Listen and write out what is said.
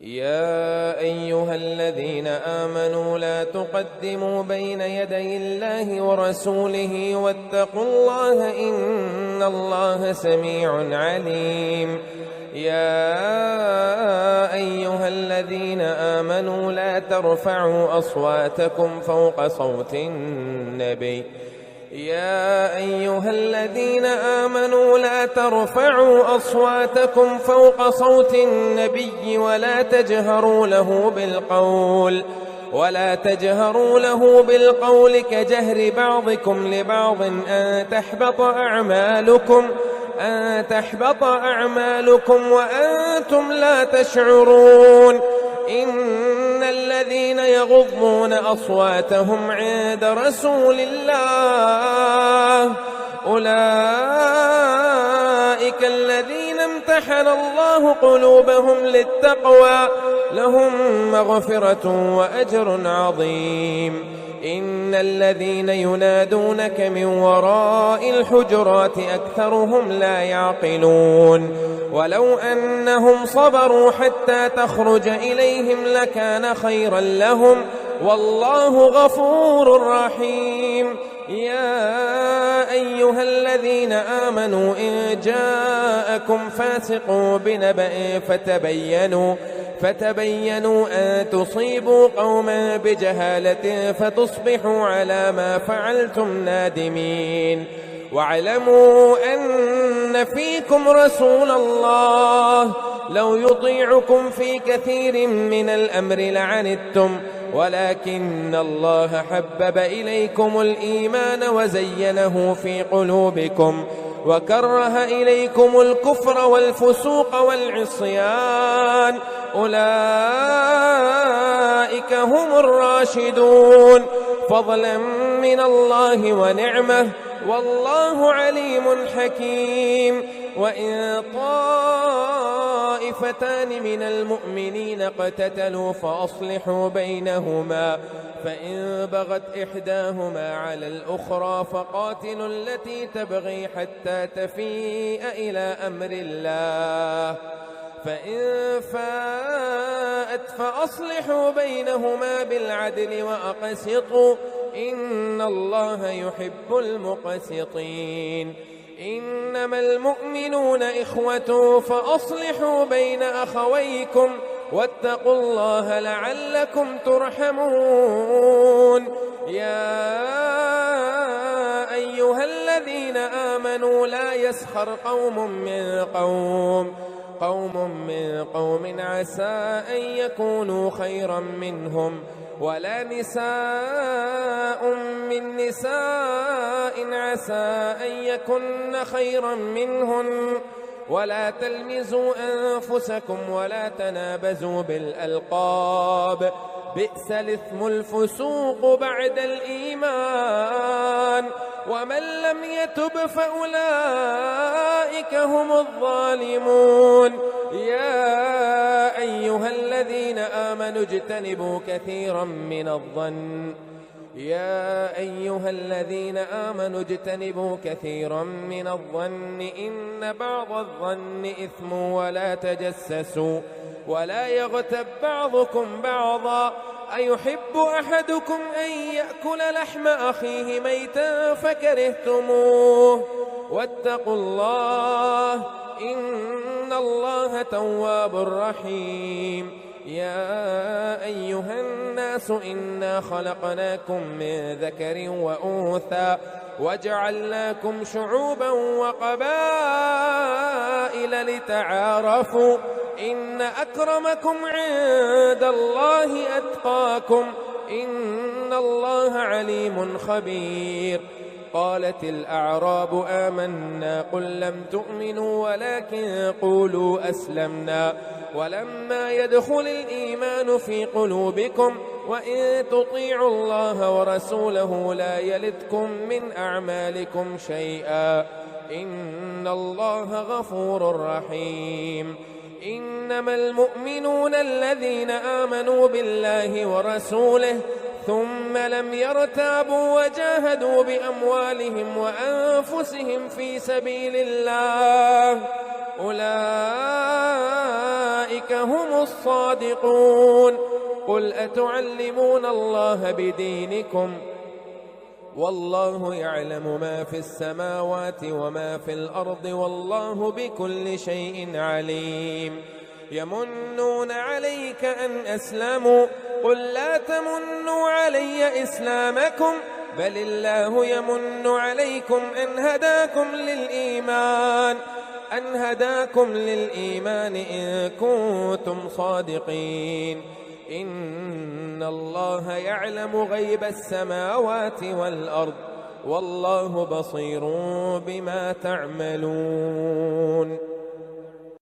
يا أيها الذين آمنوا لا تقدموا بين يدي الله ورسوله واتقوا الله إن الله سميع عليم. يا أيها الذين آمنوا لا ترفعوا أصواتكم فوق صوت النبي يا أيها الذين آمنوا لا ترفعوا أصواتكم فوق صوت النبي ولا تجهروا له بالقول كجهر بعضكم لبعض أن تحبط أعمالكم وأنتم لا تشعرون. إن الذين يغضون أصواتهم عند رسول الله أولئك الذين امتحن الله قلوبهم للتقوى لهم مغفرة وأجر عظيم. إن الذين ينادونك من وراء الحجرات أكثرهم لا يعقلون. ولو أنهم صبروا حتى تخرج إليهم لكان خيرا لهم والله غفور رحيم. يا أيها الذين آمنوا إن جاءكم فاسق بنبأ فتبينوا أن تصيبوا قوما بجهالة فتصبحوا على ما فعلتم نادمين. واعلموا أن فيكم رسول الله لو يطيعكم في كثير من الأمر لعنتم ولكن الله حبب إليكم الإيمان وزينه في قلوبكم وكره إليكم الكفر والفسوق والعصيان أولئك هم الراشدون فضلا من الله ونعمه والله عليم حكيم. وإن طائفتان من المؤمنين اقتتلوا فأصلحوا بينهما فإن بغت إحداهما على الأخرى فقاتلوا التي تبغي حتى تفيء إلى أمر الله فإن فاءت فأصلحوا بينهما بالعدل وأقسطوا إن الله يحب المقسطين. إنما المؤمنون إخوة فأصلحوا بين أخويكم واتقوا الله لعلكم ترحمون. يا أيها الذين آمنوا لا يسخر قوم من قوم عسى أن يكونوا خيرا منهم ولا نساء من نساء عسى أن يكن خيرا منهن ولا تلمزوا أنفسكم ولا تنابزوا بالألقاب بئس الإثم الفسوق بعد الإيمان ومن لم يتب فأولئك هم الظالمون. يا أيها الذين آمنوا اجتنبوا كثيرا من الظن إن بعض الظن إثم ولا تجسسوا ولا يغتب بعضكم بعضا أيحب أحدكم أن يأكل لحم أخيه ميتا فكرهتموه واتقوا الله إن الله تواب رحيم. يا أيها الناس إنا خلقناكم من ذكر وأنثى وجعلناكم شعوبا وقبائل لتعارفوا إن أكرمكم عند الله أتقاكم إن الله عليم خبير. قالت الأعراب آمنا قل لم تؤمنوا ولكن قولوا أسلمنا ولما يدخل الإيمان في قلوبكم وإن تطيعوا الله ورسوله لا يلتكم من أعمالكم شيئا إن الله غفور رحيم. إنما المؤمنون الذين آمنوا بالله ورسوله ثم لم يرتابوا وجاهدوا بأموالهم وأنفسهم في سبيل الله أولئك أولئك هم الصادقون. قل أتعلمون الله بدينكم والله يعلم ما في السماوات وما في الأرض والله بكل شيء عليم. يمنون عليك أن أسلموا قل لا تمنوا علي إسلامكم بل الله يمن عليكم أن هداكم للإيمان إن كنتم صادقين. إن الله يعلم غيب السماوات والأرض والله بصير بما تعملون.